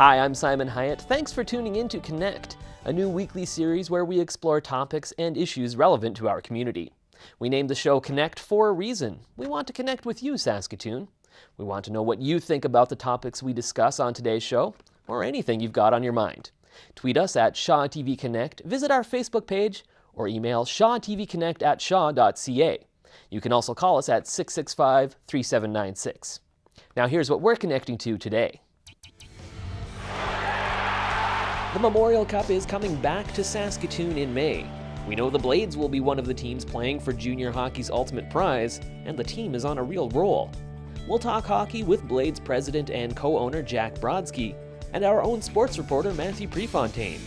Hi, I'm Simon Hyatt. Thanks for tuning in to Connect, a new weekly series where we explore topics and issues relevant to our community. We named the show Connect for a reason. We want to connect with you, Saskatoon. We want to know what you think about the topics we discuss on today's show, or anything you've got on your mind. Tweet us at Shaw TV Connect, visit our Facebook page, or email shawtvconnect@shaw.ca. You can also call us at 665-3796. Now here's what we're connecting to today. The Memorial Cup is coming back to Saskatoon in May. We know the Blades will be one of the teams playing for junior hockey's ultimate prize, and the team is on a real roll. We'll talk hockey with Blades president and co-owner Jack Brodsky, and our own sports reporter Matthew Prefontaine.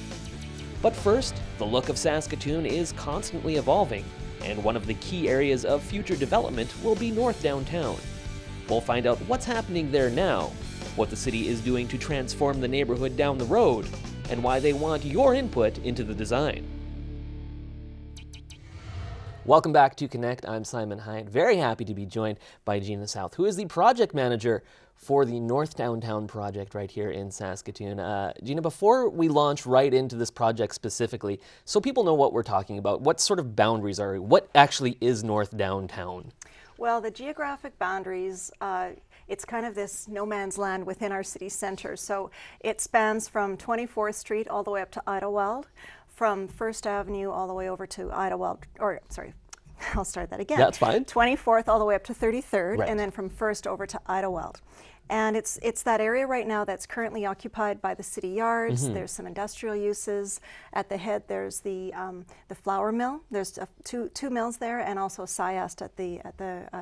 But first, the look of Saskatoon is constantly evolving, and one of the key areas of future development will be North Downtown. We'll find out what's happening there now, what the city is doing to transform the neighborhood down the road, and why they want your input into the design. Welcome back to Connect. I'm Simon Hyatt. Very happy to be joined by Gina South, who is the project manager for the North Downtown project right here in Saskatoon. Gina, before we launch right into this project specifically, so people know what we're talking about, what sort of boundaries are, what actually is North Downtown? Well, the geographic boundaries, it's kind of this no man's land within our city center. So it spans from 24th Street all the way up to Idlewild, from First Avenue all the way over to Idlewild, or sorry, I'll start that again. That's fine. 24th all the way up to 33rd, Right. and then from First over to Idlewild. And it's that area right now that's currently occupied by the city yards. There's some industrial uses. At the head, there's the flour mill. There's two mills there, and also Syast at the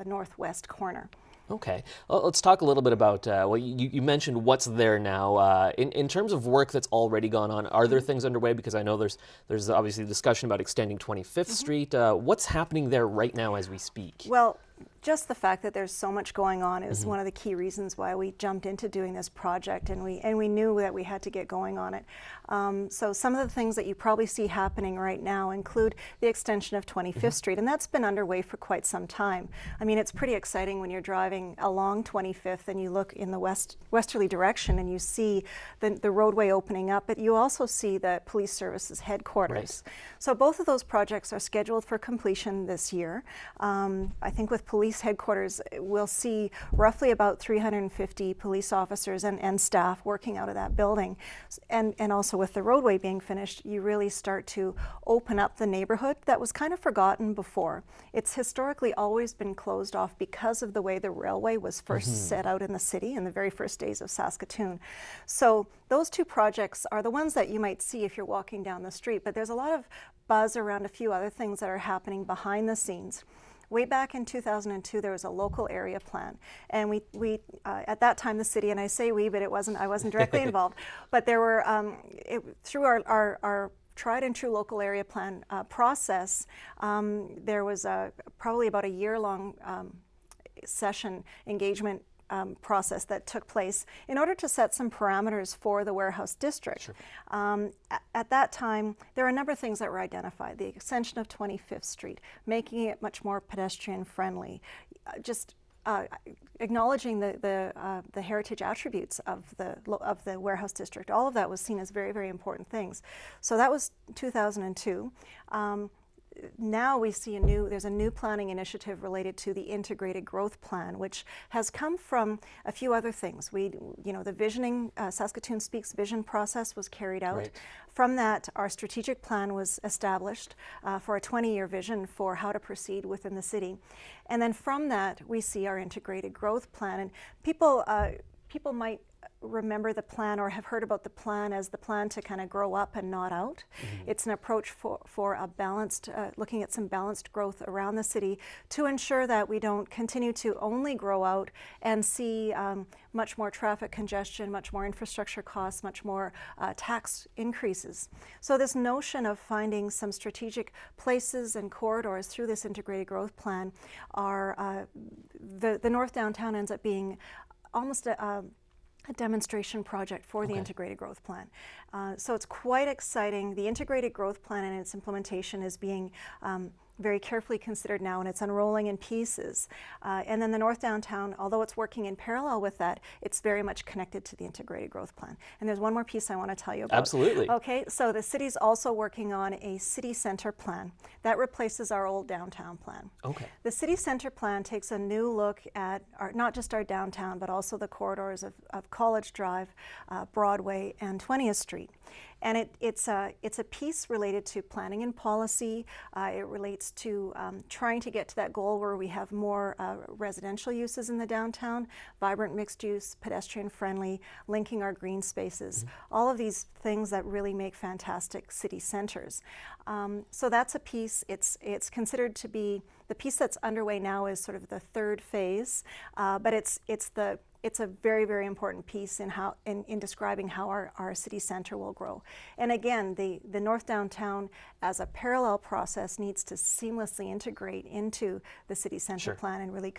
northwest corner. Okay, well, let's talk a little bit about, you mentioned what's there now. In terms of work that's already gone on, are there things underway? Because I know there's obviously discussion about extending 25th Street. What's happening there right now as we speak? Well, just the fact that there's so much going on is one of the key reasons why we jumped into doing this project, and we knew that we had to get going on it. So some of the things that you probably see happening right now include the extension of 25th Street, and that's been underway for quite some time. I mean, it's pretty exciting when you're driving along 25th and you look in the westerly direction and you see the roadway opening up, but you also see the police services headquarters. Right. So both of those projects are scheduled for completion this year. I think with police headquarters, we'll see roughly about 350 police officers and staff working out of that building. And also with the roadway being finished, you really start to open up the neighborhood that was kind of forgotten before. It's historically always been closed off because of the way the railway was first set out in the city in the very first days of Saskatoon. So those two projects are the ones that you might see if you're walking down the street, but there's a lot of buzz around a few other things that are happening behind the scenes. Way back in 2002, there was a local area plan, and we at that time the city, and I say we, but I wasn't directly involved, but there were through our tried and true local area plan process, there was probably about a year-long session engagement process that took place in order to set some parameters for the warehouse district. Sure. At that time, there were a number of things that were identified. The extension of 25th Street, making it much more pedestrian friendly, just acknowledging the heritage attributes of the warehouse district. All of that was seen as very, very important things. So that was 2002. Now we see there's a new planning initiative related to the integrated growth plan, which has come from a few other things. The visioning, Saskatoon Speaks vision process was carried out. Right. From that, our strategic plan was established for a 20-year vision for how to proceed within the city. And then from that, we see our integrated growth plan. And people might remember the plan or have heard about the plan as the plan to kind of grow up and not out. It's an approach for a balanced, looking at some balanced growth around the city to ensure that we don't continue to only grow out and see much more traffic congestion, much more infrastructure costs, much more tax increases. So this notion of finding some strategic places and corridors through this integrated growth plan are, the North Downtown ends up being almost a demonstration project for the integrated growth plan. So it's quite exciting. The integrated growth plan and its implementation is being very carefully considered now, and it's unrolling in pieces. And then the North Downtown, although it's working in parallel with that, it's very much connected to the integrated growth plan. And there's one more piece I want to tell you about. Absolutely. Okay, so the city's also working on a city center plan that replaces our old downtown plan. Okay. The city center plan takes a new look at not just our downtown, but also the corridors of College Drive, Broadway, and 20th Street. And it's a piece related to planning and policy. It relates to trying to get to that goal where we have more residential uses in the downtown, vibrant mixed use, pedestrian friendly, linking our green spaces. All of these things that really make fantastic city centers. So that's a piece. It's considered to be, the piece that's underway now is sort of the third phase, but it's a very, very important piece in describing how our city center will grow. And again, the North Downtown as a parallel process needs to seamlessly integrate into the city center plan and really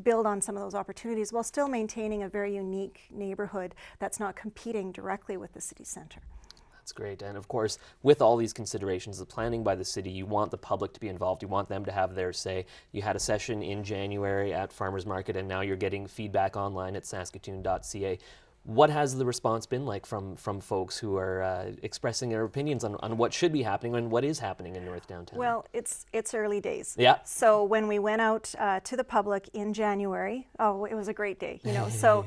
build on some of those opportunities while still maintaining a very unique neighborhood that's not competing directly with the city center. That's great. And of course, with all these considerations, the planning by the city, you want the public to be involved. You want them to have their say. You had a session in January at Farmers Market, and now you're getting feedback online at saskatoon.ca. What has the response been like from folks who are expressing their opinions on what should be happening and what is happening in North Downtown? Well, it's early days. Yeah. So when we went out to the public in January, it was a great day. So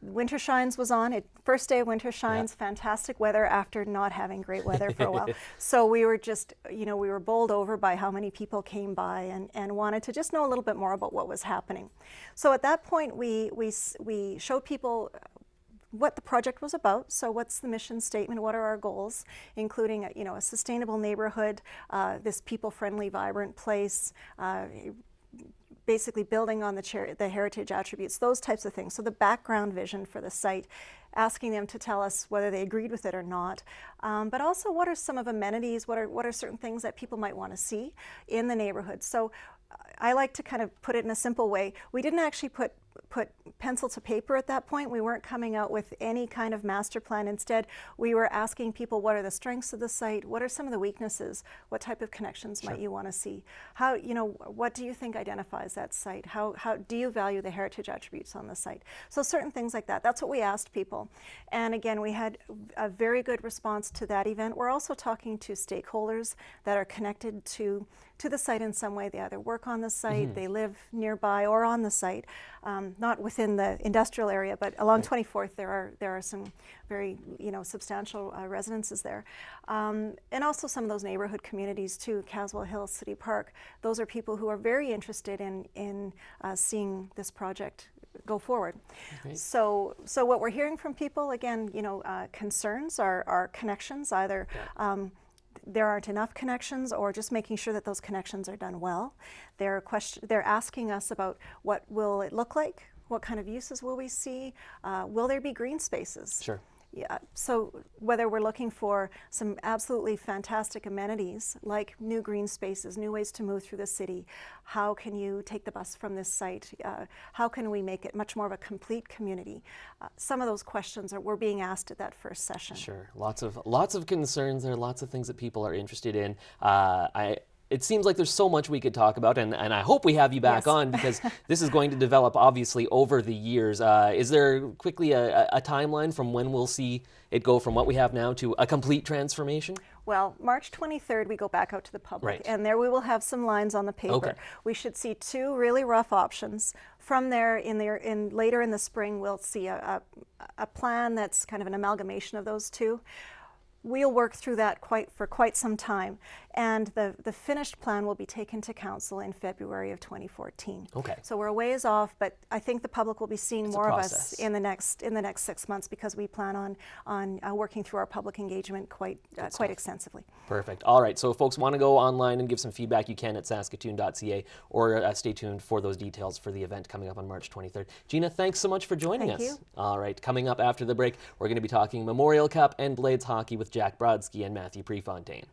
Winter Shines was on. First day of Winter Shines, fantastic weather after not having great weather for a while. So we were just, we were bowled over by how many people came by and wanted to just know a little bit more about what was happening. So at that point, we showed people what the project was about. So what's the mission statement? What are our goals? Including a sustainable neighborhood, this people-friendly, vibrant place, basically building on the heritage attributes, those types of things. So the background vision for the site, asking them to tell us whether they agreed with it or not, but also what are some of amenities, what are certain things that people might want to see in the neighborhood. So I like to kind of put it in a simple way. We didn't actually put pencil to paper at that point. We weren't coming out with any kind of master plan. Instead, we were asking people, what are the strengths of the site? What are some of the weaknesses? What type of connections might you want to see? How, what do you think identifies that site? How do you value the heritage attributes on the site? So certain things like that. That's what we asked people. And again, we had a very good response to that event. We're also talking to stakeholders that are connected to the site in some way. They either work on the site, they live nearby or on the site, not within the industrial area, but along 24th there are some very substantial residences there, and also some of those neighborhood communities too. Caswell Hills City Park. Those are people who are very interested in seeing this project go forward. Okay. So what we're hearing from people, again, concerns are connections, either there aren't enough connections or just making sure that those connections are done well. They're asking us about what will it look like, what kind of uses will we see, will there be green spaces? Sure. Yeah, so whether we're looking for some absolutely fantastic amenities like new green spaces, new ways to move through the city, how can you take the bus from this site, how can we make it much more of a complete community? Some of those questions were being asked at that first session. Sure, lots of concerns. There are lots of things that people are interested in. It seems like there's so much we could talk about, and I hope we have you back on, because this is going to develop obviously over the years. Is there quickly a timeline from when we'll see it go from what we have now to a complete transformation? Well, March 23rd, we go back out to the public, and there we will have some lines on the paper. Okay. We should see two really rough options. From there, later in the spring, we'll see a plan that's kind of an amalgamation of those two. We'll work through that for quite some time, and the finished plan will be taken to council in February of 2014. Okay. So we're a ways off, but I think the public will be seeing more of us in the next 6 months, because we plan on working through our public engagement quite extensively. Perfect. All right. So if folks want to go online and give some feedback, you can at saskatoon.ca, or stay tuned for those details for the event coming up on March 23rd. Gina, thanks so much for joining us. Thank you. All right. Coming up after the break, we're going to be talking Memorial Cup and Blades hockey with Jack Brodsky and Matthew Prefontaine.